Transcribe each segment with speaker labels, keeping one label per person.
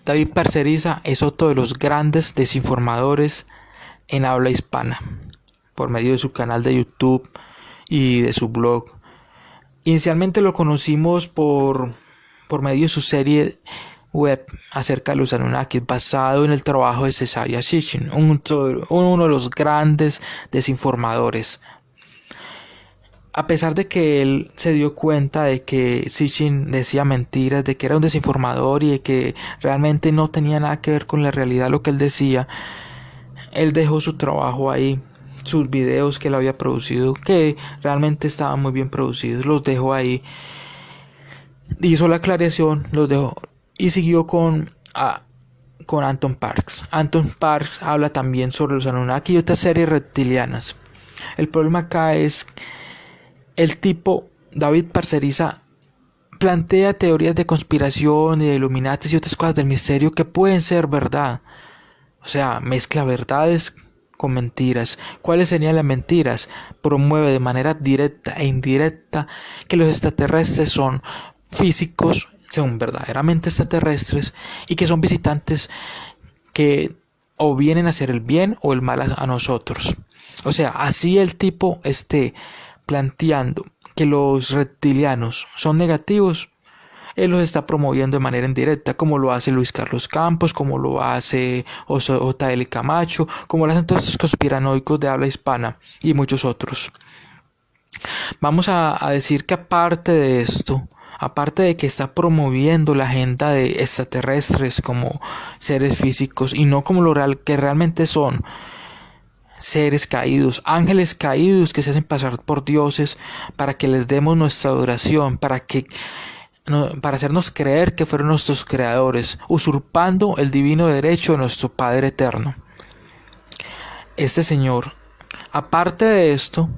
Speaker 1: David Parceriza es otro de los grandes desinformadores en habla hispana, por medio de su canal de YouTube y de su blog. Inicialmente lo conocimos por medio de su serie web acerca de los Anunnakis, basado en el trabajo de Zecharia Sitchin, uno de los grandes desinformadores. A pesar de que él se dio cuenta de que Sitchin decía mentiras, de que era un desinformador y de que realmente no tenía nada que ver con la realidad lo que él decía, él dejó su trabajo ahí, sus videos que él había producido, que realmente estaban muy bien producidos, los dejó ahí, hizo la aclaración, los dejó y siguió con Anton Parks. Anton Parks habla también sobre los Anunnaki y otras series reptilianas. El problema acá es el tipo David Parceriza plantea teorías de conspiración y de Illuminatis y otras cosas del misterio que pueden ser verdad. O sea, mezcla verdades con mentiras. ¿Cuáles serían las mentiras? Promueve de manera directa e indirecta que los extraterrestres son físicos, son verdaderamente extraterrestres y que son visitantes que o vienen a hacer el bien o el mal a nosotros. O sea, así el tipo esté planteando que los reptilianos son negativos, él los está promoviendo de manera indirecta, como lo hace Luis Carlos Campos, como lo hace J.L. Camacho, como lo hacen todos estos conspiranoicos de habla hispana y muchos otros. Vamos a decir que aparte de esto, aparte de que está promoviendo la agenda de extraterrestres como seres físicos y no como lo real que realmente son, seres caídos, ángeles caídos que se hacen pasar por dioses para que les demos nuestra adoración, para hacernos creer que fueron nuestros creadores, usurpando el divino derecho de nuestro Padre eterno. Este señor, aparte de esto,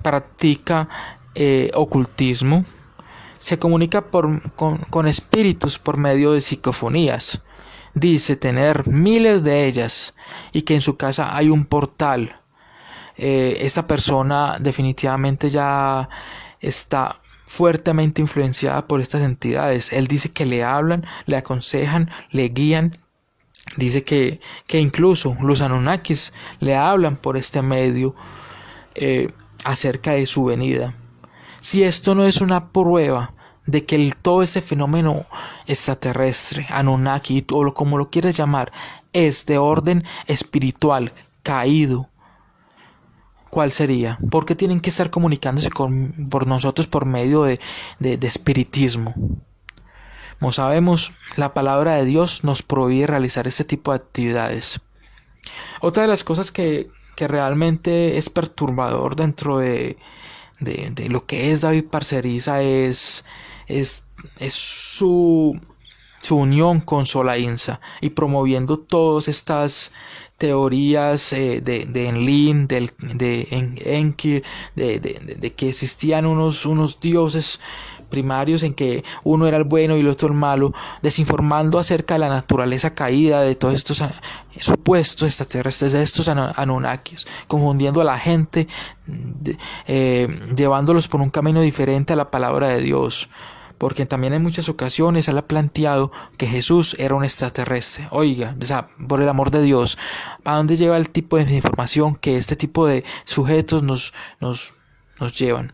Speaker 1: practica ocultismo, se comunica con espíritus por medio de psicofonías. Dice tener miles de ellas y que en su casa hay un portal. Esta persona definitivamente ya está fuertemente influenciada por estas entidades. Él dice que le hablan, le aconsejan, le guían. Dice que incluso los Anunnakis le hablan por este medio acerca de su venida. Si esto no es una prueba de que todo este fenómeno extraterrestre, Anunnaki, o como lo quieras llamar, es de orden espiritual, caído, ¿cuál sería? ¿Por qué tienen que estar comunicándose por nosotros por medio de espiritismo? Como sabemos, la palabra de Dios nos prohíbe realizar este tipo de actividades. Otra de las cosas que realmente es perturbador dentro de lo que es David Parceriza es su unión con Sola-Insa y promoviendo todas estas teorías de Enlil, de Enki, de que existían unos dioses primarios en que uno era el bueno y el otro el malo, desinformando acerca de la naturaleza caída de todos estos supuestos extraterrestres, de estos Anunnakis, confundiendo a la gente, llevándolos por un camino diferente a la palabra de Dios. Porque también en muchas ocasiones él ha planteado que Jesús era un extraterrestre. Oiga, o sea, por el amor de Dios, ¿a dónde lleva el tipo de información que este tipo de sujetos nos llevan?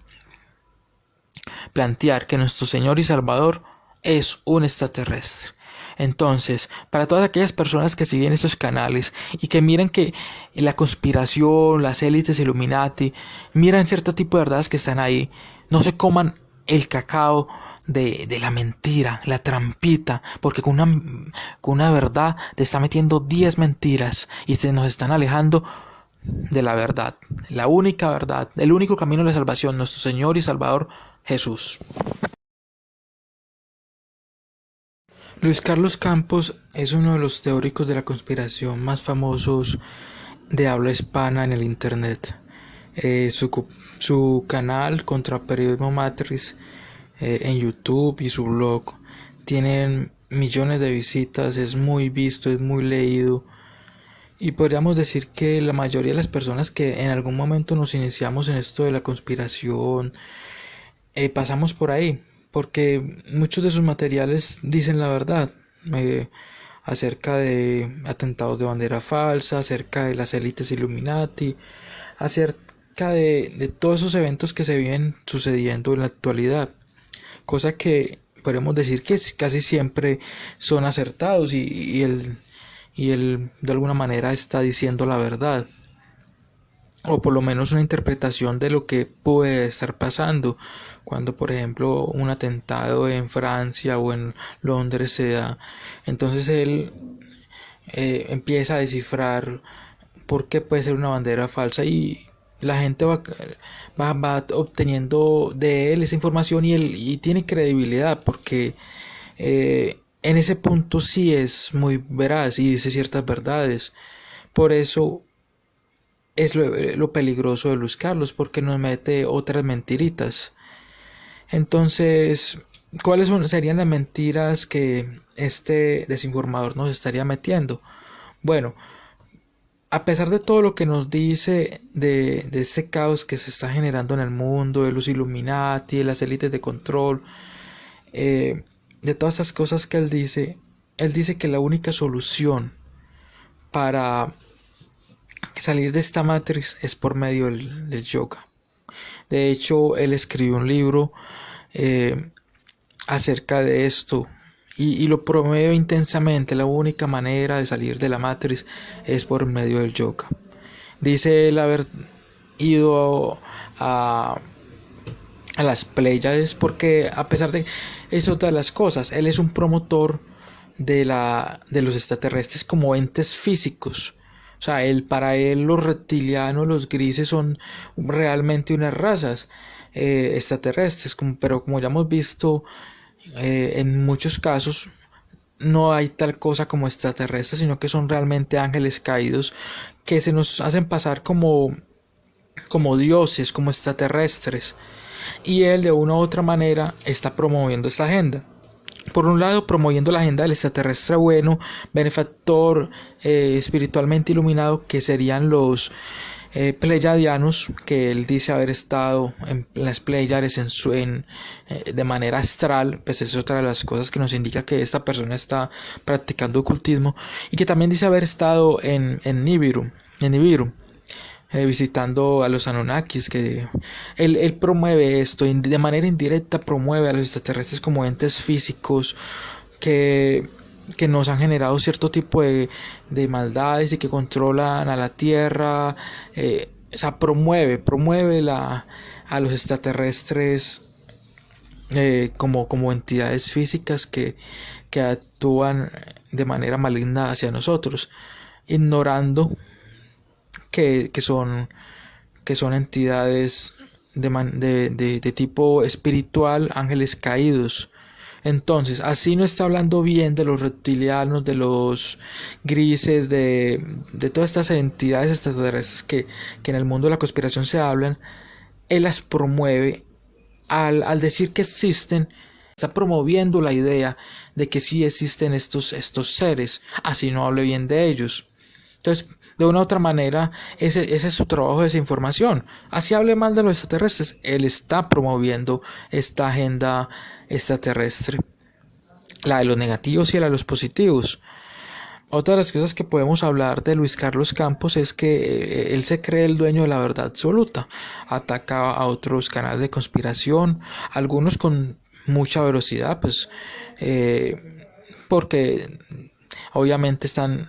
Speaker 1: Plantear que nuestro Señor y Salvador es un extraterrestre. Entonces, para todas aquellas personas que siguen estos canales y que miran que la conspiración, las élites Illuminati, miran cierto tipo de verdades que están ahí, no se coman el cacao de la mentira, la trampita, porque con una verdad te está metiendo 10 mentiras y se nos están alejando de la verdad, la única verdad, el único camino de la salvación, nuestro Señor y Salvador Jesús. Luis Carlos Campos es uno de los teóricos de la conspiración más famosos de habla hispana en el internet. Su canal Contraperiodismo Matrix en YouTube y su blog tienen millones de visitas, es muy visto, es muy leído y podríamos decir que la mayoría de las personas que en algún momento nos iniciamos en esto de la conspiración pasamos por ahí porque muchos de sus materiales dicen la verdad. acerca de atentados de bandera falsa, acerca de las élites Illuminati, acerca de todos esos eventos que se vienen sucediendo en la actualidad, cosa que podemos decir que casi siempre son acertados y él de alguna manera está diciendo la verdad, o por lo menos una interpretación de lo que puede estar pasando cuando, por ejemplo, un atentado en Francia o en Londres se da. Entonces él empieza a descifrar por qué puede ser una bandera falsa, y la gente va obteniendo de él esa información, y tiene credibilidad porque en ese punto sí es muy veraz y dice ciertas verdades. Por eso es lo peligroso de Luis Carlos, porque nos mete otras mentiritas. Entonces, serían las mentiras que este desinformador nos estaría metiendo? Bueno, a pesar de todo lo que nos dice de ese caos que se está generando en el mundo, de los Illuminati, de las élites de control, de todas esas cosas que él dice que la única solución para salir de esta matriz es por medio del yoga. De hecho, él escribió un libro acerca de esto, y lo promueve intensamente. La única manera de salir de la matriz es por medio del yoga. Dice él haber ido a las Pléyades porque, a pesar de eso, todas las cosas, él es un promotor de los extraterrestres como entes físicos. O sea, para él los reptilianos, los grises, son realmente unas razas extraterrestres, pero como ya hemos visto, en muchos casos no hay tal cosa como extraterrestres, sino que son realmente ángeles caídos que se nos hacen pasar como dioses, como extraterrestres. Y él de una u otra manera está promoviendo esta agenda. Por un lado, promoviendo la agenda del extraterrestre bueno, benefactor, espiritualmente iluminado, que serían los pleyadianos, que él dice haber estado en las Pléyades de manera astral. Pues es otra de las cosas que nos indica que esta persona está practicando ocultismo, y que también dice haber estado en Nibiru, visitando a los Anunnakis. Que él promueve esto, de manera indirecta promueve a los extraterrestres como entes físicos que nos han generado cierto tipo de maldades y que controlan a la Tierra. O sea, promueve a los extraterrestres como entidades físicas que actúan de manera maligna hacia nosotros, ignorando que son entidades de tipo espiritual, ángeles caídos. Entonces, así no está hablando bien de los reptilianos, de los grises, de todas estas entidades extraterrestres que en el mundo de la conspiración se hablan. Él las promueve al decir que existen. Está promoviendo la idea de que sí existen estos seres, así no hable bien de ellos. Entonces, de una u otra manera, ese es su trabajo de desinformación. Así hable mal de los extraterrestres, él está promoviendo esta agenda extraterrestre, la de los negativos y la de los positivos. Otra de las cosas que podemos hablar de Luis Carlos Campos es que él se cree el dueño de la verdad absoluta. Ataca a otros canales de conspiración, algunos con mucha velocidad, pues porque obviamente están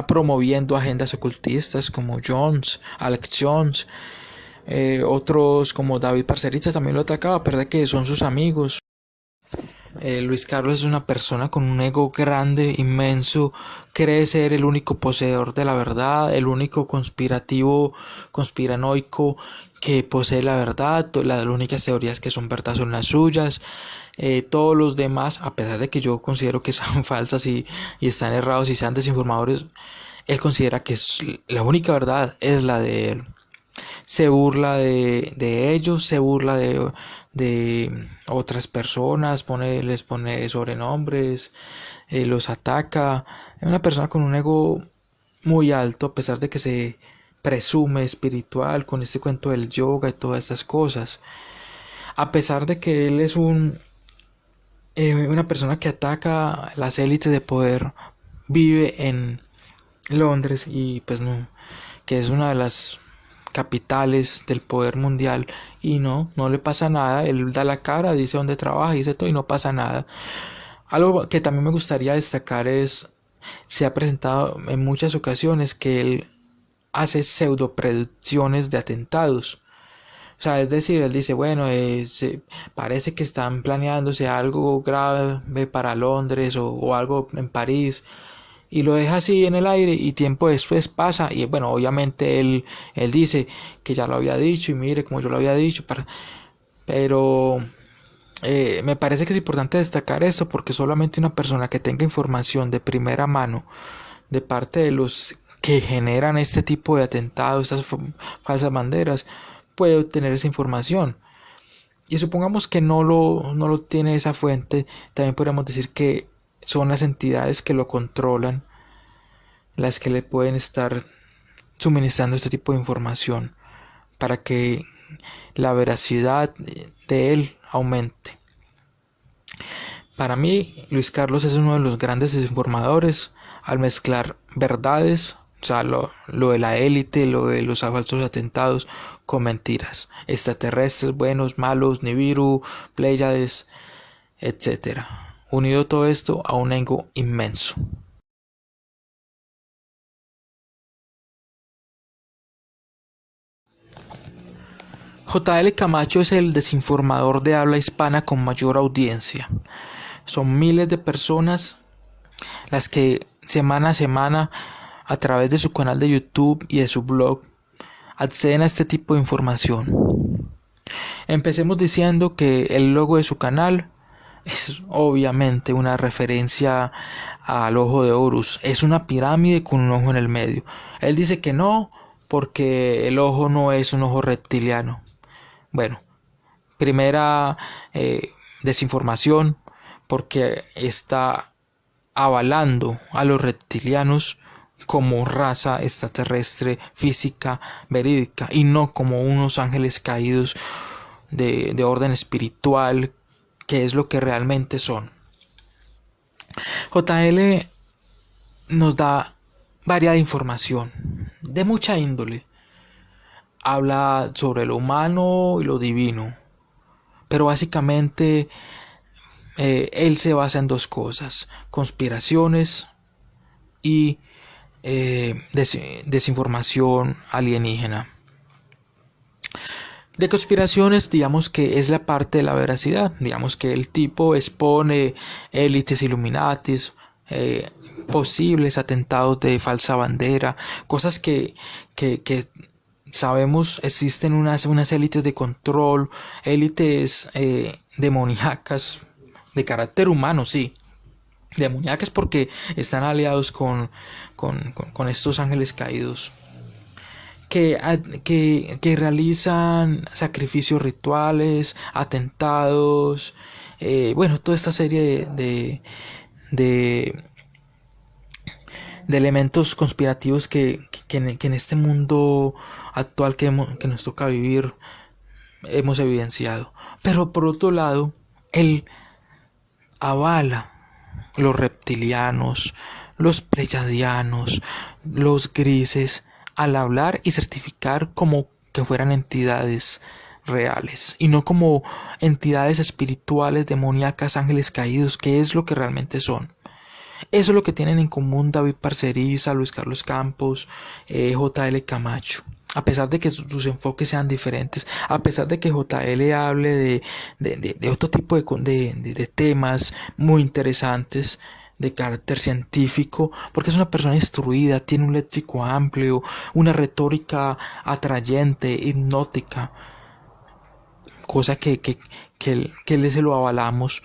Speaker 1: promoviendo agendas ocultistas como Alex Jones. Otros como David Parcerita también lo atacaba, a pesar de que son sus amigos. Luis Carlos es una persona con un ego grande, inmenso, cree ser el único poseedor de la verdad, el único conspiranoico que posee la verdad. Las únicas teorías que son verdad son las suyas. Todos los demás, a pesar de que yo considero que son falsas y están errados y sean desinformadores, él considera que la única verdad es la de él. Se burla de ellos, se burla de otras personas, les pone sobrenombres, los ataca. Es una persona con un ego muy alto, a pesar de que se presume espiritual con este cuento del yoga y todas estas cosas. A pesar de que él es un una persona que ataca las élites de poder vive en Londres y pues no, que es una de las capitales del poder mundial y no le pasa nada, él da la cara, dice dónde trabaja, dice todo y no pasa nada. Algo que también me gustaría destacar es, se ha presentado en muchas ocasiones que él hace pseudo predicciones de atentados. O sea, es decir, él dice, bueno, parece que están planeándose algo grave para Londres o algo en París y lo deja así en el aire y tiempo después pasa y bueno, obviamente él dice que ya lo había dicho y mire como yo lo había dicho, pero me parece que es importante destacar esto porque solamente una persona que tenga información de primera mano de parte de los que generan este tipo de atentados, estas falsas banderas, puede obtener esa información. Y supongamos que no lo tiene esa fuente, también podríamos decir que son las entidades que lo controlan las que le pueden estar suministrando este tipo de información para que la veracidad de él aumente. Para mí, Luis Carlos es uno de los grandes desinformadores al mezclar verdades, o sea, lo de la élite, lo de los falsos atentados, con mentiras. Extraterrestres, buenos, malos, Nibiru, Pléyades, etcétera. Unido todo esto a un ego inmenso. JL Camacho es el desinformador de habla hispana con mayor audiencia. Son miles de personas las que semana a semana a través de su canal de YouTube y de su blog acceden a este tipo de información. Empecemos diciendo que el logo de su canal es obviamente una referencia al ojo de Horus. Es una pirámide con un ojo en el medio. Él dice que no porque el ojo no es un ojo reptiliano. Bueno, primera desinformación porque está avalando a los reptilianos como raza extraterrestre física verídica y no como unos ángeles caídos de orden espiritual, que es lo que realmente son. JL nos da variada información de mucha índole. Habla sobre lo humano y lo divino, pero básicamente él se basa en dos cosas: conspiraciones y desinformación alienígena. De conspiraciones, digamos que es la parte de la veracidad, digamos que el tipo expone élites illuminatis, posibles atentados de falsa bandera, cosas que sabemos existen unas élites de control, élites demoníacas, de carácter humano, sí, demoníacas porque están aliados con estos ángeles caídos. Que realizan sacrificios rituales, atentados, bueno, toda esta serie de elementos conspirativos que en este mundo actual que nos toca vivir hemos evidenciado. Pero por otro lado, él avala los reptilianos, los pleyadianos, los grises, al hablar y certificar como que fueran entidades reales y no como entidades espirituales, demoníacas, ángeles caídos, que es lo que realmente son. Eso es lo que tienen en común David Parcerisa, Luis Carlos Campos, JL Camacho. A pesar de que sus enfoques sean diferentes, a pesar de que JL hable de otro tipo de temas muy interesantes, de carácter científico, porque es una persona instruida, tiene un léxico amplio, una retórica atrayente, hipnótica, cosa que él se lo avalamos,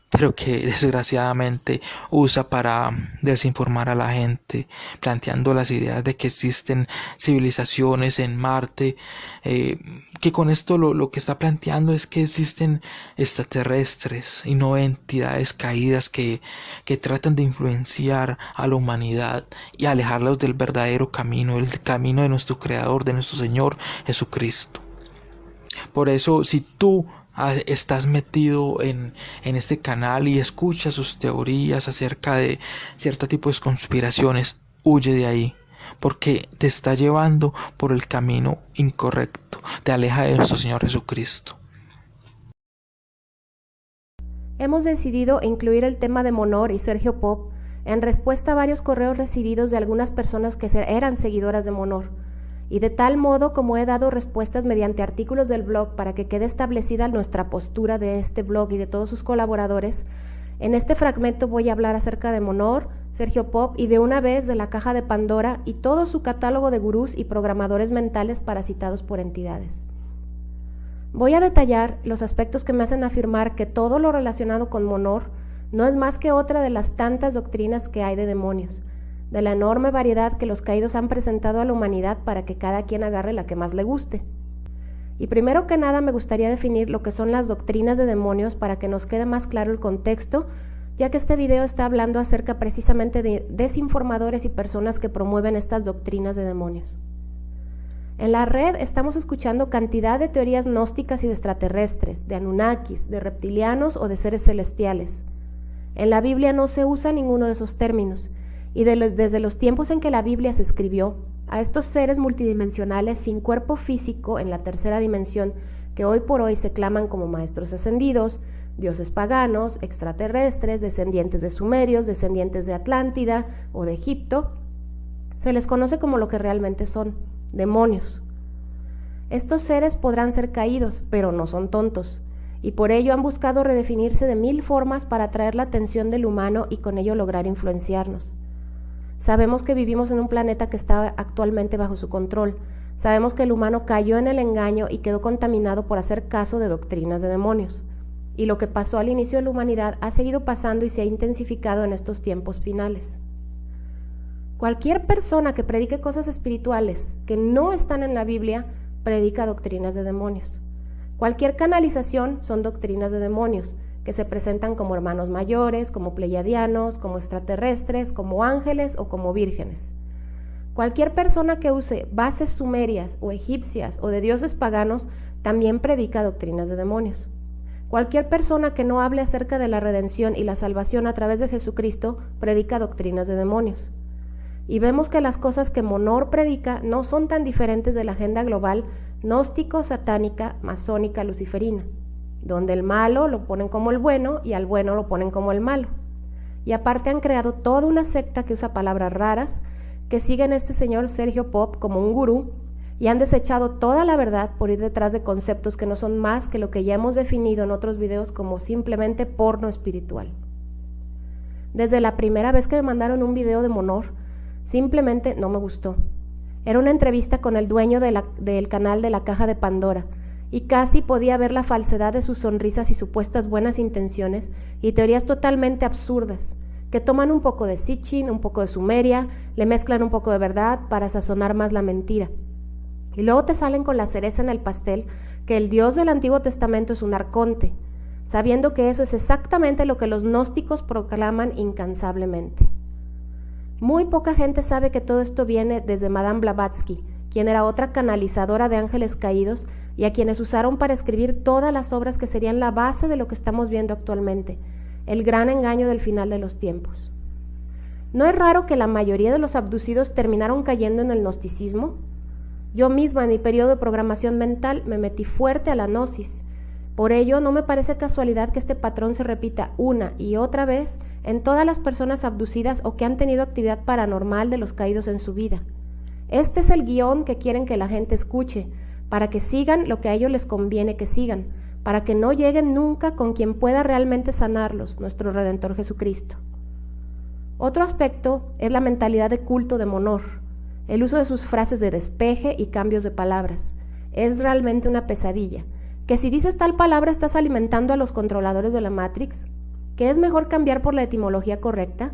Speaker 1: pero que desgraciadamente usa para desinformar a la gente, planteando las ideas de que existen civilizaciones en Marte, que con esto lo que está planteando es que existen extraterrestres y no entidades caídas que tratan de influenciar a la humanidad y alejarlos del verdadero camino, el camino de nuestro Creador, de nuestro Señor Jesucristo. Por eso, si tú estás metido en este canal y escuchas sus teorías acerca de cierto tipo de conspiraciones, huye de ahí, porque te está llevando por el camino incorrecto, te aleja de nuestro Señor Jesucristo.
Speaker 2: Hemos decidido incluir el tema de Monor y Sergio Pop en respuesta a varios correos recibidos de algunas personas que eran seguidoras de Monor, y de tal modo como he dado respuestas mediante artículos del blog para que quede establecida nuestra postura de este blog y de todos sus colaboradores, en este fragmento voy a hablar acerca de Monor, Sergio Pop y de una vez de la Caja de Pandora y todo su catálogo de gurús y programadores mentales parasitados por entidades. Voy a detallar los aspectos que me hacen afirmar que todo lo relacionado con Monor no es más que otra de las tantas doctrinas que hay de demonios, de la enorme variedad que los caídos han presentado a la humanidad para que cada quien agarre la que más le guste. Y primero que nada me gustaría definir lo que son las doctrinas de demonios para que nos quede más claro el contexto, ya que este video está hablando acerca precisamente de desinformadores y personas que promueven estas doctrinas de demonios. En la red estamos escuchando cantidad de teorías gnósticas y de extraterrestres, de Anunnakis, de reptilianos o de seres celestiales. En la Biblia no se usa ninguno de esos términos, y desde los tiempos en que la Biblia se escribió, a estos seres multidimensionales sin cuerpo físico en la tercera dimensión, que hoy por hoy se claman como maestros ascendidos, dioses paganos, extraterrestres, descendientes de sumerios, descendientes de Atlántida o de Egipto, se les conoce como lo que realmente son, demonios. Estos seres podrán ser caídos, pero no son tontos, y por ello han buscado redefinirse de 1000 formas para atraer la atención del humano y con ello lograr influenciarnos. Sabemos que vivimos en un planeta que está actualmente bajo su control. Sabemos que el humano cayó en el engaño y quedó contaminado por hacer caso de doctrinas de demonios. Y lo que pasó al inicio de la humanidad ha seguido pasando y se ha intensificado en estos tiempos finales. Cualquier persona que predique cosas espirituales que no están en la Biblia, predica doctrinas de demonios. Cualquier canalización son doctrinas de demonios, que se presentan como hermanos mayores, como pleiadianos, como extraterrestres, como ángeles o como vírgenes. Cualquier persona que use bases sumerias o egipcias o de dioses paganos también predica doctrinas de demonios. Cualquier persona que no hable acerca de la redención y la salvación a través de Jesucristo predica doctrinas de demonios. Y vemos que las cosas que Monor predica no son tan diferentes de la agenda global gnóstico, satánica, masónica, luciferina, donde el malo lo ponen como el bueno y al bueno lo ponen como el malo. Y aparte han creado toda una secta que usa palabras raras, que siguen a este señor Sergio Pop como un gurú, y han desechado toda la verdad por ir detrás de conceptos que no son más que lo que ya hemos definido en otros videos como simplemente porno espiritual. Desde la primera vez que me mandaron un video de Monor, simplemente no me gustó. Era una entrevista con el dueño del canal de la Caja de Pandora, y casi podía ver la falsedad de sus sonrisas y supuestas buenas intenciones y teorías totalmente absurdas, que toman un poco de Sitchin, un poco de Sumeria, le mezclan un poco de verdad para sazonar más la mentira. Y luego te salen con la cereza en el pastel que el Dios del Antiguo Testamento es un arconte, sabiendo que eso es exactamente lo que los gnósticos proclaman incansablemente. Muy poca gente sabe que todo esto viene desde Madame Blavatsky, quien era otra canalizadora de ángeles caídos y a quienes usaron para escribir todas las obras que serían la base de lo que estamos viendo actualmente, el gran engaño del final de los tiempos. ¿No es raro que la mayoría de los abducidos terminaron cayendo en el gnosticismo? Yo misma en mi periodo de programación mental me metí fuerte a la gnosis. Por ello no me parece casualidad que este patrón se repita una y otra vez en todas las personas abducidas o que han tenido actividad paranormal de los caídos en su vida. Este es el guión que quieren que la gente escuche, para que sigan lo que a ellos les conviene que sigan, para que no lleguen nunca con quien pueda realmente sanarlos, nuestro Redentor Jesucristo. Otro aspecto es la mentalidad de culto de Monor, el uso de sus frases de despeje y cambios de palabras. Es realmente una pesadilla, que si dices tal palabra estás alimentando a los controladores de la Matrix, que es mejor cambiar por la etimología correcta.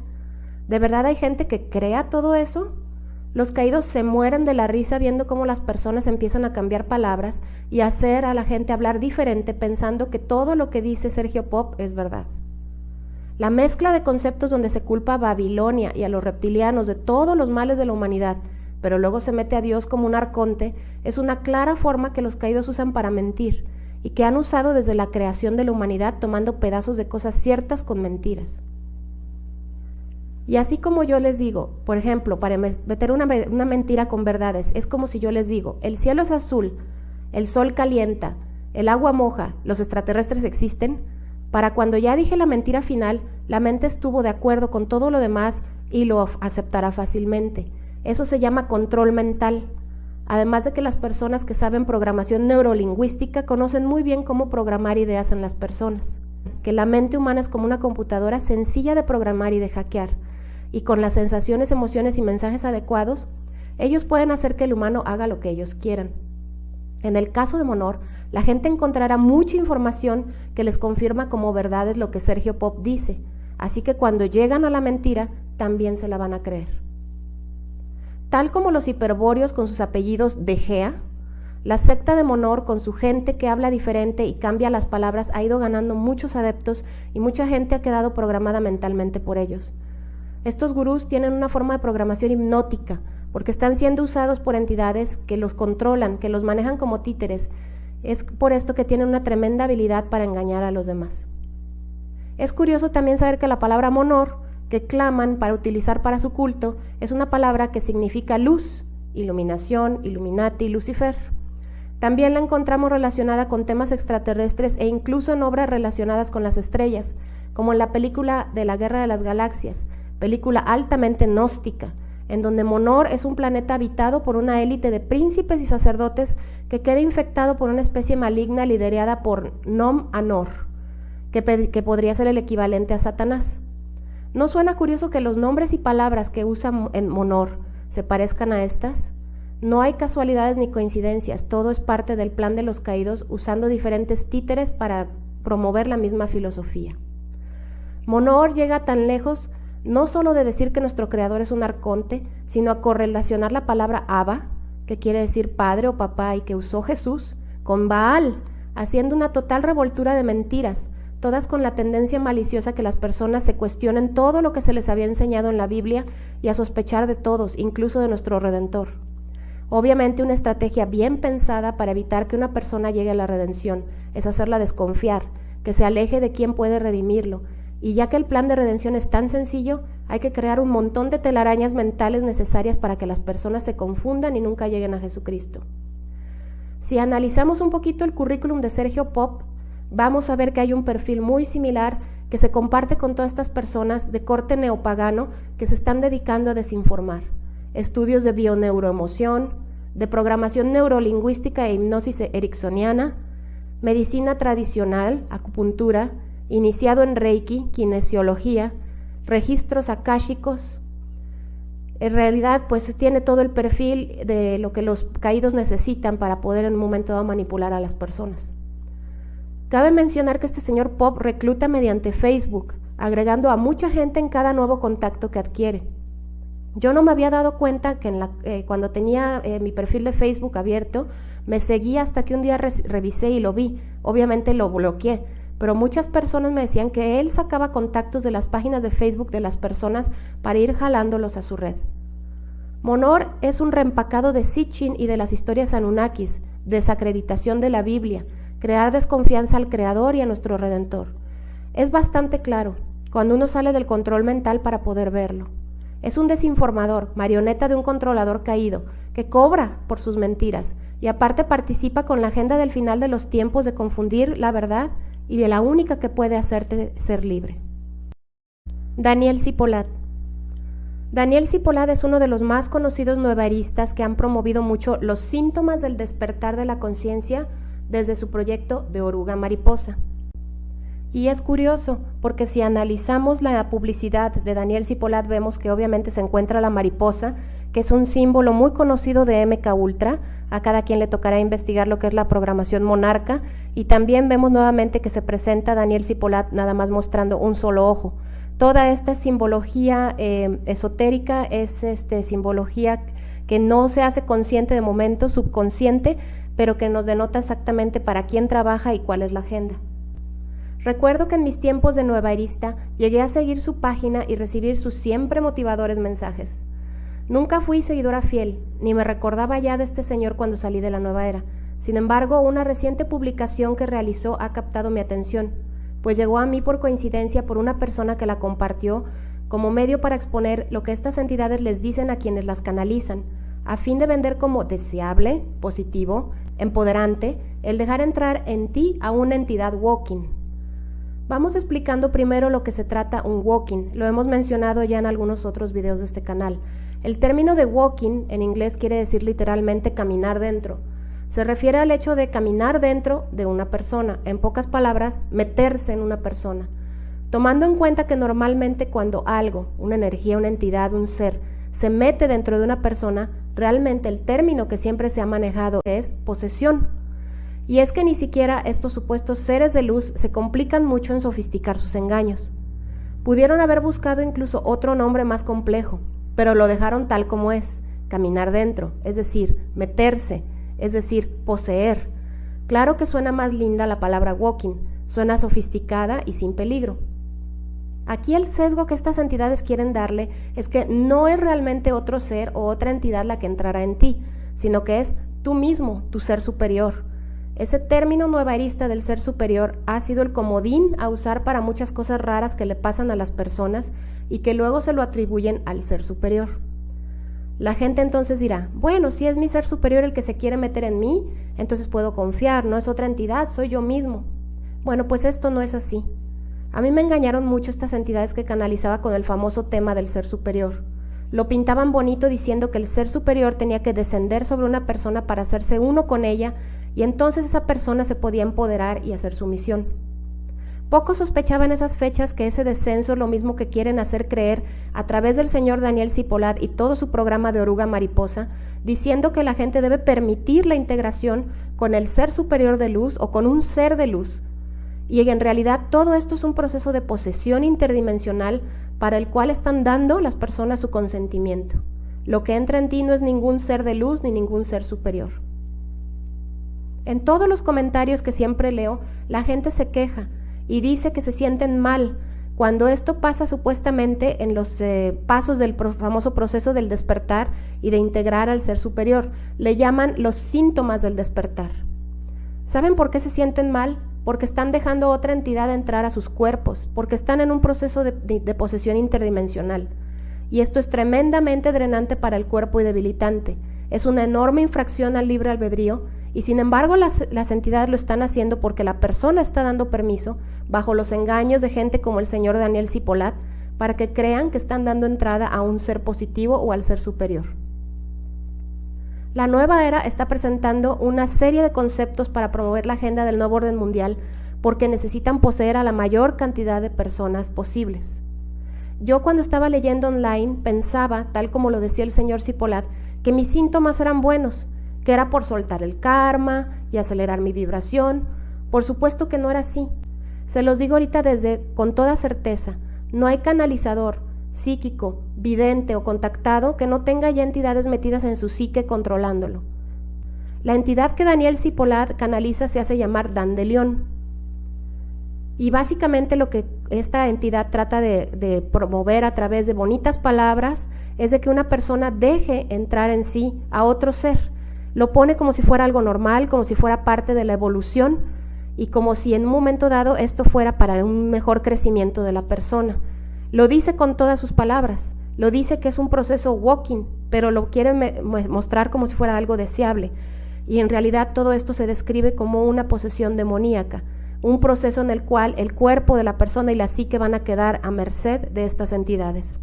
Speaker 2: ¿De verdad hay gente que crea todo eso? Los caídos se mueren de la risa viendo cómo las personas empiezan a cambiar palabras y a hacer a la gente hablar diferente pensando que todo lo que dice Sergio Pop es verdad. La mezcla de conceptos donde se culpa a Babilonia y a los reptilianos de todos los males de la humanidad, pero luego se mete a Dios como un arconte, es una clara forma que los caídos usan para mentir, y que han usado desde la creación de la humanidad tomando pedazos de cosas ciertas con mentiras. Y así como yo les digo, por ejemplo, para meter una mentira con verdades, es como si yo les digo, el cielo es azul, el sol calienta, el agua moja, los extraterrestres existen. Para cuando ya dije la mentira final, la mente estuvo de acuerdo con todo lo demás y lo aceptará fácilmente. Eso se llama control mental. Además de que las personas que saben programación neurolingüística conocen muy bien cómo programar ideas en las personas. Que la mente humana es como una computadora sencilla de programar y de hackear. Y con las sensaciones, emociones y mensajes adecuados, ellos pueden hacer que el humano haga lo que ellos quieran. En el caso de Monor, la gente encontrará mucha información que les confirma como verdad es lo que Sergio Pop dice, así que cuando llegan a la mentira, también se la van a creer. Tal como los hiperbóreos con sus apellidos de Gea, la secta de Monor con su gente que habla diferente y cambia las palabras ha ido ganando muchos adeptos y mucha gente ha quedado programada mentalmente por ellos. Estos gurús tienen una forma de programación hipnótica, porque están siendo usados por entidades que los controlan, que los manejan como títeres. Es por esto que tienen una tremenda habilidad para engañar a los demás. Es curioso también saber que la palabra Monor, que claman para utilizar para su culto, es una palabra que significa luz, iluminación, Illuminati, Lucifer. También la encontramos relacionada con temas extraterrestres e incluso en obras relacionadas con las estrellas, como en la película de la Guerra de las Galaxias, película altamente gnóstica, en donde Monor es un planeta habitado por una élite de príncipes y sacerdotes que queda infectado por una especie maligna liderada por Nom Anor, que podría ser el equivalente a Satanás. ¿No suena curioso que los nombres y palabras que usa en Monor se parezcan a estas? No hay casualidades ni coincidencias, todo es parte del plan de los caídos usando diferentes títeres para promover la misma filosofía. Monor llega tan lejos no solo de decir que nuestro creador es un arconte, sino a correlacionar la palabra Abba, que quiere decir padre o papá y que usó Jesús, con Baal, haciendo una total revoltura de mentiras, todas con la tendencia maliciosa que las personas se cuestionen todo lo que se les había enseñado en la Biblia y a sospechar de todos, incluso de nuestro Redentor. Obviamente una estrategia bien pensada para evitar que una persona llegue a la redención es hacerla desconfiar, que se aleje de quien puede redimirlo. Y ya que el plan de redención es tan sencillo, hay que crear un montón de telarañas mentales necesarias para que las personas se confundan y nunca lleguen a Jesucristo. Si analizamos un poquito el currículum de Sergio Pop, vamos a ver que hay un perfil muy similar que se comparte con todas estas personas de corte neopagano que se están dedicando a desinformar. Estudios de bioneuroemoción, de programación neurolingüística e hipnosis ericksoniana, medicina tradicional, acupuntura, iniciado en Reiki, kinesiología, registros akáshicos. En realidad, pues tiene todo el perfil de lo que los caídos necesitan para poder en un momento dado manipular a las personas. Cabe mencionar que este señor Pop recluta mediante Facebook, agregando a mucha gente en cada nuevo contacto que adquiere. Yo no me había dado cuenta que cuando tenía mi perfil de Facebook abierto, me seguía hasta que un día revisé y lo vi. Obviamente lo bloqueé, pero muchas personas me decían que él sacaba contactos de las páginas de Facebook de las personas para ir jalándolos a su red. Monor es un reempacado de Sitchin y de las historias Anunnakis, desacreditación de la Biblia, crear desconfianza al Creador y a nuestro Redentor. Es bastante claro, cuando uno sale del control mental para poder verlo. Es un desinformador, marioneta de un controlador caído, que cobra por sus mentiras y aparte participa con la agenda del final de los tiempos de confundir la verdad y de la única que puede hacerte ser libre. Daniel Cipollad. Daniel Cipollad es uno de los más conocidos nuevaeristas que han promovido mucho los síntomas del despertar de la conciencia desde su proyecto de Oruga Mariposa. Y es curioso, porque si analizamos la publicidad de Daniel Cipollad vemos que obviamente se encuentra la mariposa, que es un símbolo muy conocido de MK Ultra. A cada quien le tocará investigar lo que es la programación monarca, y también vemos nuevamente que se presenta Daniel Cipollad nada más mostrando un solo ojo. Toda esta simbología esotérica es simbología que no se hace consciente de momento, subconsciente, pero que nos denota exactamente para quién trabaja y cuál es la agenda. Recuerdo que en mis tiempos de nuevaerista llegué a seguir su página y recibir sus siempre motivadores mensajes. Nunca fui seguidora fiel, ni me recordaba ya de este señor cuando salí de la nueva era. Sin embargo, una reciente publicación que realizó ha captado mi atención, pues llegó a mí por coincidencia por una persona que la compartió como medio para exponer lo que estas entidades les dicen a quienes las canalizan, a fin de vender como deseable, positivo, empoderante, el dejar entrar en ti a una entidad walking. Vamos explicando primero lo que se trata un walking. Lo hemos mencionado ya en algunos otros videos de este canal. El término de walking en inglés quiere decir literalmente caminar dentro. Se refiere al hecho de caminar dentro de una persona, en pocas palabras, meterse en una persona. Tomando en cuenta que normalmente cuando algo, una energía, una entidad, un ser, se mete dentro de una persona, realmente el término que siempre se ha manejado es posesión. Y es que ni siquiera estos supuestos seres de luz se complican mucho en sofisticar sus engaños. Pudieron haber buscado incluso otro nombre más complejo, pero lo dejaron tal como es, caminar dentro, es decir, meterse, es decir, poseer. Claro que suena más linda la palabra walking, suena sofisticada y sin peligro. Aquí el sesgo que estas entidades quieren darle es que no es realmente otro ser o otra entidad la que entrará en ti, sino que es tú mismo, tu ser superior. Ese término nuevarista del ser superior ha sido el comodín a usar para muchas cosas raras que le pasan a las personas y que luego se lo atribuyen al ser superior. La gente entonces dirá, bueno, si es mi ser superior el que se quiere meter en mí, entonces puedo confiar, no es otra entidad, soy yo mismo. Bueno, pues esto no es así. A mí me engañaron mucho estas entidades que canalizaba con el famoso tema del ser superior. Lo pintaban bonito diciendo que el ser superior tenía que descender sobre una persona para hacerse uno con ella y entonces esa persona se podía empoderar y hacer su misión. Poco sospechaba en esas fechas que ese descenso es lo mismo que quieren hacer creer a través del señor Daniel Cipollad y todo su programa de Oruga Mariposa, diciendo que la gente debe permitir la integración con el ser superior de luz o con un ser de luz. Y en realidad todo esto es un proceso de posesión interdimensional para el cual están dando las personas su consentimiento. Lo que entra en ti no es ningún ser de luz ni ningún ser superior. En todos los comentarios que siempre leo, la gente se queja y dice que se sienten mal cuando esto pasa supuestamente en los pasos del famoso proceso del despertar y de integrar al ser superior. Le llaman los síntomas del despertar. ¿Saben por qué se sienten mal? Porque están dejando otra entidad entrar a sus cuerpos, porque están en un proceso de posesión interdimensional. Y esto es tremendamente drenante para el cuerpo y debilitante. Es una enorme infracción al libre albedrío y sin embargo las entidades lo están haciendo porque la persona está dando permiso bajo los engaños de gente como el señor Daniel Cipollad para que crean que están dando entrada a un ser positivo o al ser superior. La nueva era está presentando una serie de conceptos para promover la agenda del nuevo orden mundial porque necesitan poseer a la mayor cantidad de personas posibles. Yo cuando estaba leyendo online pensaba, tal como lo decía el señor Cipollad, que mis síntomas eran buenos, que era por soltar el karma y acelerar mi vibración. Por supuesto que no era así. Se los digo ahorita con toda certeza, no hay canalizador, psíquico, vidente o contactado que no tenga ya entidades metidas en su psique controlándolo. La entidad que Daniel Cipollad canaliza se hace llamar Dandelion. Y básicamente lo que esta entidad trata de promover a través de bonitas palabras es de que una persona deje entrar en sí a otro ser. Lo pone como si fuera algo normal, como si fuera parte de la evolución y como si en un momento dado esto fuera para un mejor crecimiento de la persona. Lo dice con todas sus palabras, lo dice que es un proceso walking, pero lo quiere mostrar como si fuera algo deseable. Y en realidad todo esto se describe como una posesión demoníaca, un proceso en el cual el cuerpo de la persona y la psique van a quedar a merced de estas entidades.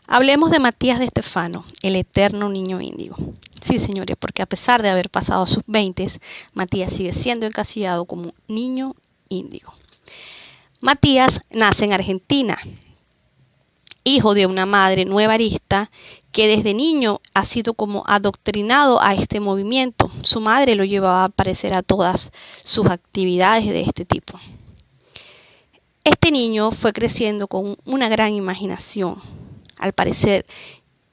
Speaker 3: Hablemos de Matías de Stefano, el eterno niño índigo. Sí, señores, porque a pesar de haber pasado sus 20, Matías sigue siendo encasillado como niño índigo. Matías nace en Argentina, hijo de una madre nuevarista que desde niño ha sido como adoctrinado a este movimiento. Su madre lo llevaba a aparecer a todas sus actividades de este tipo. Este niño fue creciendo con una gran imaginación. Al parecer,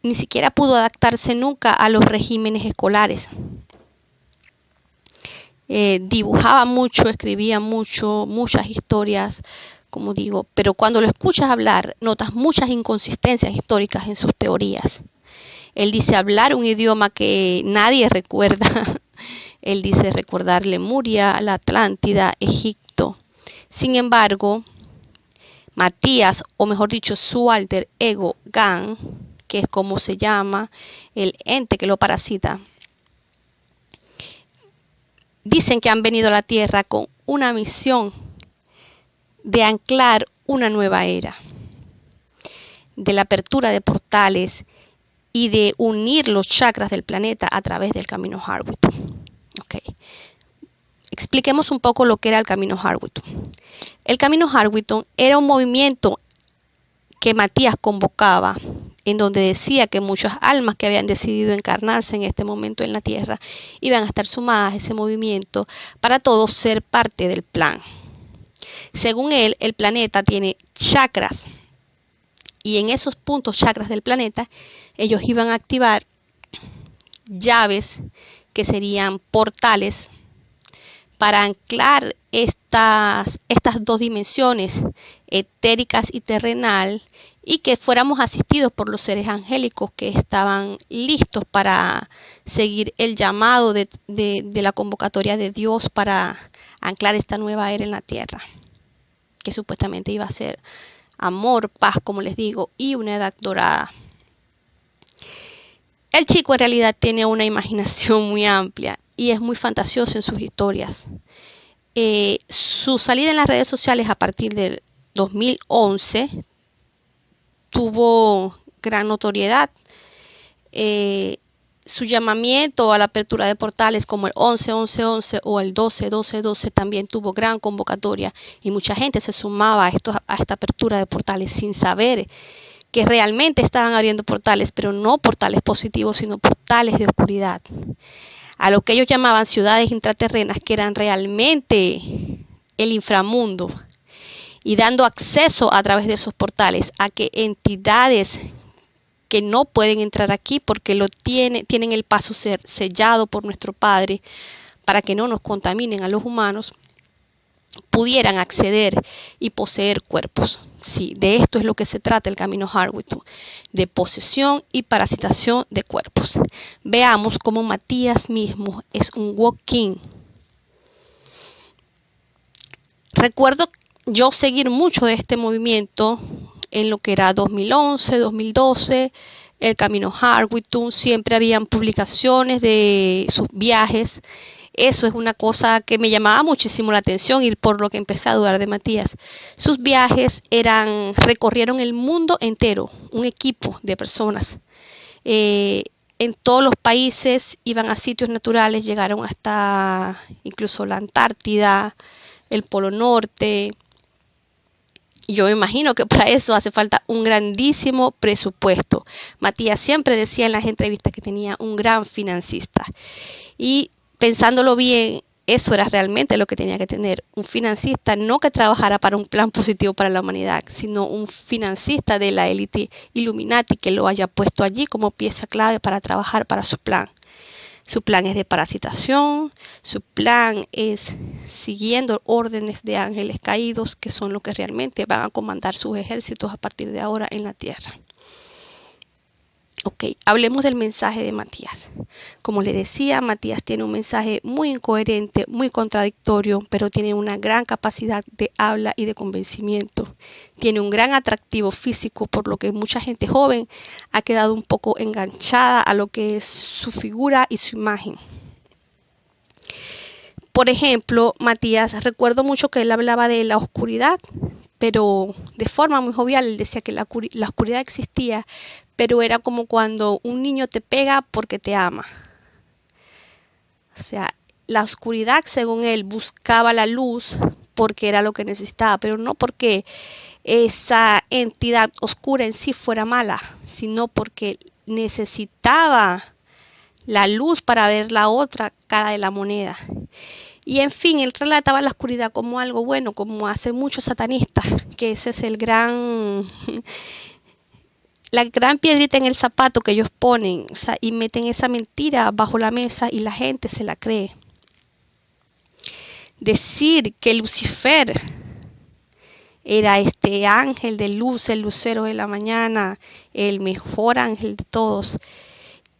Speaker 3: ni siquiera pudo adaptarse nunca a los regímenes escolares. Dibujaba mucho, escribía mucho, muchas historias, como digo, pero cuando lo escuchas hablar, notas muchas inconsistencias históricas en sus teorías. Él dice hablar un idioma que nadie recuerda. Él dice recordar Lemuria, la Atlántida, Egipto. Sin embargo, Matías, o mejor dicho, su alter ego, Gan, que es como se llama el ente que lo parasita, dicen que han venido a la Tierra con una misión de anclar una nueva era, de la apertura de portales y de unir los chakras del planeta a través del camino Harwitton. Okay. Expliquemos un poco lo que era el camino Harwitton. El camino Harwitton era un movimiento que Matías convocaba, en donde decía que muchas almas que habían decidido encarnarse en este momento en la Tierra iban a estar sumadas a ese movimiento para todos ser parte del plan. Según él, el planeta tiene chakras y en esos puntos chakras del planeta ellos iban a activar llaves que serían portales para anclar estas dos dimensiones, etéricas y terrenal, y que fuéramos asistidos por los seres angélicos que estaban listos para seguir el llamado de la convocatoria de Dios para anclar esta nueva era en la tierra, que supuestamente iba a ser amor, paz, como les digo, y una edad dorada. El chico en realidad tiene una imaginación muy amplia y es muy fantasioso en sus historias. Su salida en las redes sociales a partir del 2011 tuvo gran notoriedad. Su llamamiento a la apertura de portales como el 11-11-11 o el 12-12-12 también tuvo gran convocatoria y mucha gente se sumaba a esta apertura de portales sin saber que realmente estaban abriendo portales, pero no portales positivos, sino portales de oscuridad, a lo que ellos llamaban ciudades intraterrenas, que eran realmente el inframundo, y dando acceso a través de esos portales a que entidades que no pueden entrar aquí porque tienen el paso sellado por nuestro Padre para que no nos contaminen a los humanos, pudieran acceder y poseer cuerpos. Sí, de esto es lo que se trata el camino Harwitton, de posesión y parasitación de cuerpos. Veamos cómo Matías mismo es un walk-in. Recuerdo yo seguir mucho de este movimiento en lo que era 2011, 2012, el camino Harwitton, siempre habían publicaciones de sus viajes. Eso es una cosa que me llamaba muchísimo la atención y por lo que empecé a dudar de Matías. Sus viajes recorrieron el mundo entero, un equipo de personas. En todos los países iban a sitios naturales, llegaron hasta incluso la Antártida, el Polo Norte. Y yo me imagino que para eso hace falta un grandísimo presupuesto. Matías siempre decía en las entrevistas que tenía un gran financista. Y pensándolo bien, eso era realmente lo que tenía que tener. Un financista no que trabajara para un plan positivo para la humanidad, sino un financista de la élite Illuminati que lo haya puesto allí como pieza clave para trabajar para su plan. Su plan es de parasitación, su plan es siguiendo órdenes de ángeles caídos, que son los que realmente van a comandar sus ejércitos a partir de ahora en la tierra. Ok, hablemos del mensaje de Matías. Como le decía, Matías tiene un mensaje muy incoherente, muy contradictorio, pero tiene una gran capacidad de habla y de convencimiento. Tiene un gran atractivo físico, por lo que mucha gente joven ha quedado un poco enganchada a lo que es su figura y su imagen. Por ejemplo, Matías, recuerdo mucho que él hablaba de la oscuridad, pero de forma muy jovial. Él decía que la oscuridad existía, pero era como cuando un niño te pega porque te ama. O sea, la oscuridad, según él, buscaba la luz porque era lo que necesitaba, pero no porque esa entidad oscura en sí fuera mala, sino porque necesitaba la luz para ver la otra cara de la moneda. Y en fin, él relataba la oscuridad como algo bueno, como hacen muchos satanistas, que ese es la gran piedrita en el zapato que ellos ponen, o sea, y meten esa mentira bajo la mesa y la gente se la cree. Decir que Lucifer era este ángel de luz, el lucero de la mañana, el mejor ángel de todos,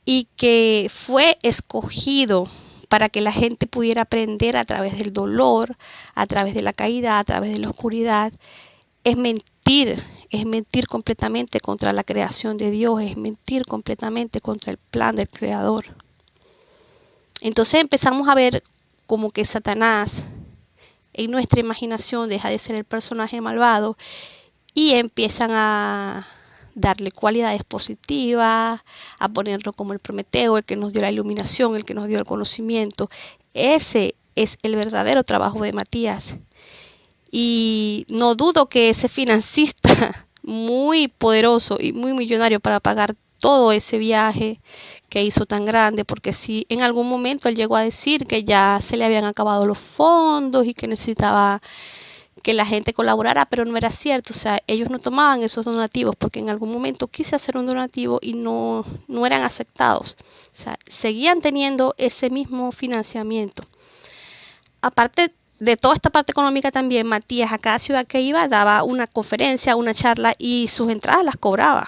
Speaker 3: y que fue escogido para que la gente pudiera aprender a través del dolor, a través de la caída, a través de la oscuridad, es mentir completamente contra la creación de Dios, es mentir completamente contra el plan del Creador. Entonces empezamos a ver como que Satanás en nuestra imaginación deja de ser el personaje malvado y empiezan a darle cualidades positivas, a ponerlo como el Prometeo, el que nos dio la iluminación, el que nos dio el conocimiento. Ese es el verdadero trabajo de Matías. Y no dudo que ese financista muy poderoso y muy millonario para pagar todo ese viaje que hizo tan grande, porque si en algún momento él llegó a decir que ya se le habían acabado los fondos y que necesitaba que la gente colaborara, pero no era cierto. O sea, ellos no tomaban esos donativos porque en algún momento quise hacer un donativo y no eran aceptados. O sea, seguían teniendo ese mismo financiamiento. Aparte de toda esta parte económica también, Matías a cada ciudad que iba daba una conferencia, una charla y sus entradas las cobraba.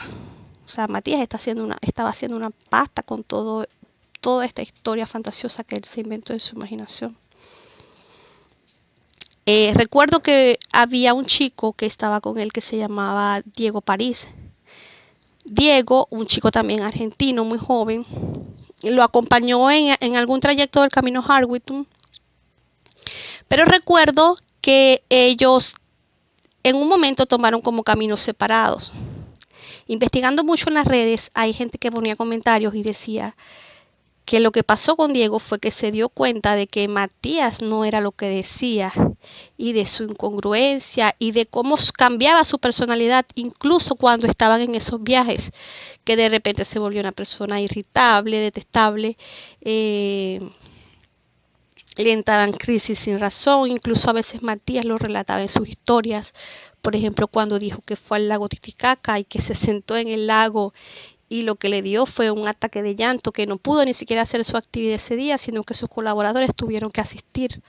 Speaker 3: O sea, Matías estaba haciendo una pasta con toda esta historia fantasiosa que él se inventó en su imaginación. Recuerdo que había un chico que estaba con él que se llamaba Diego París. Diego, un chico también argentino, muy joven, lo acompañó en algún trayecto del camino Harwitton. Pero recuerdo que ellos en un momento tomaron como caminos separados. Investigando mucho en las redes, hay gente que ponía comentarios y decía que lo que pasó con Diego fue que se dio cuenta de que Matías no era lo que decía y de su incongruencia y de cómo cambiaba su personalidad incluso cuando estaban en esos viajes, que de repente se volvió una persona irritable, detestable, le entraban crisis sin razón. Incluso a veces Matías lo relataba en sus historias, por ejemplo cuando dijo que fue al lago Titicaca y que se sentó en el lago y lo que le dio fue un ataque de llanto, que no pudo ni siquiera hacer su actividad ese día, sino que sus colaboradores tuvieron que asistir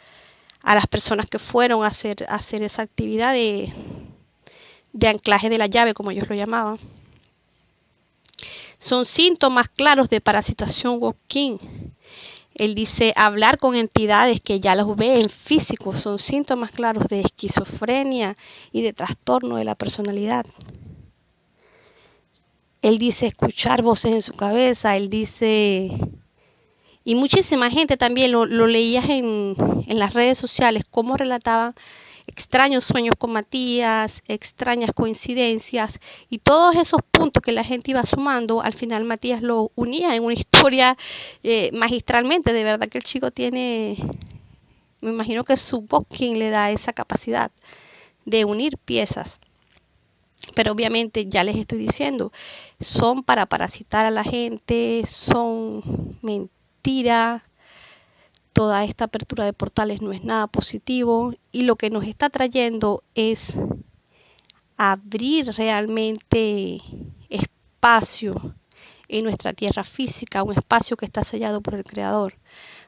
Speaker 3: a las personas que fueron a hacer esa actividad de anclaje de la llave, como ellos lo llamaban. Son síntomas claros de parasitación walking. Él dice hablar con entidades que ya los ve en físico, son síntomas claros de esquizofrenia y de trastorno de la personalidad. Él dice escuchar voces en su cabeza, él dice, y muchísima gente también lo leías en las redes sociales, cómo relataban extraños sueños con Matías, extrañas coincidencias, y todos esos puntos que la gente iba sumando, al final Matías lo unía en una historia magistralmente. De verdad que el chico tiene, me imagino que su voz quien le da esa capacidad de unir piezas. Pero obviamente ya les estoy diciendo, son para parasitar a la gente, son mentira. Toda esta apertura de portales no es nada positivo y lo que nos está trayendo es abrir realmente espacio en nuestra tierra física, un espacio que está sellado por el Creador,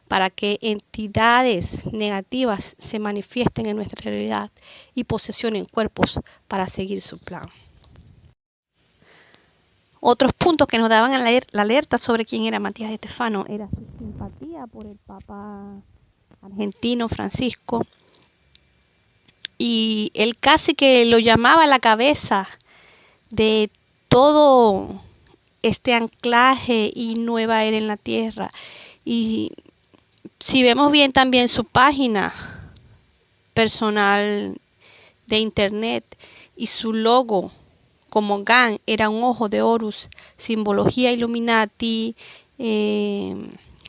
Speaker 3: para que entidades negativas se manifiesten en nuestra realidad y posesionen cuerpos para seguir su plan. Otros puntos que nos daban la alerta sobre quién era Matías de Stefano era su simpatía por el Papa argentino Francisco, y él casi que lo llamaba la cabeza de todo este anclaje y nueva era en la tierra. Y si vemos bien también su página personal de internet y su logo como GAN era un ojo de Horus, simbología Illuminati,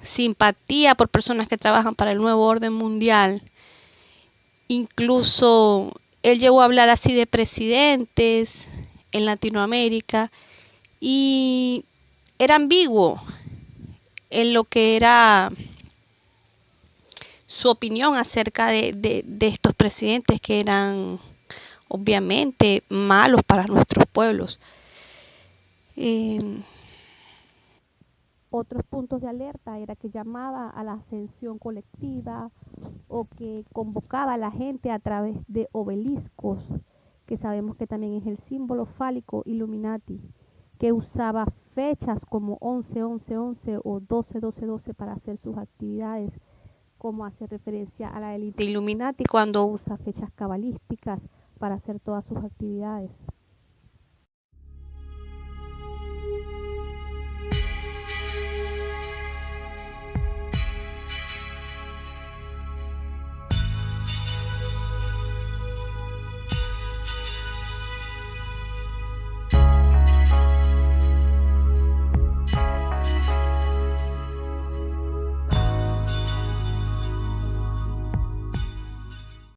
Speaker 3: simpatía por personas que trabajan para el nuevo orden mundial. Incluso él llegó a hablar así de presidentes en Latinoamérica y era ambiguo en lo que era su opinión acerca de estos presidentes que eran obviamente malos para nuestros pueblos. Otros puntos de alerta era que llamaba a la ascensión colectiva o que convocaba a la gente a través de obeliscos, que sabemos que también es el símbolo fálico Illuminati, que usaba fechas como 11-11-11 o 12-12-12 para hacer sus actividades, como hace referencia a la élite Illuminati cuando usa fechas cabalísticas para hacer todas sus actividades.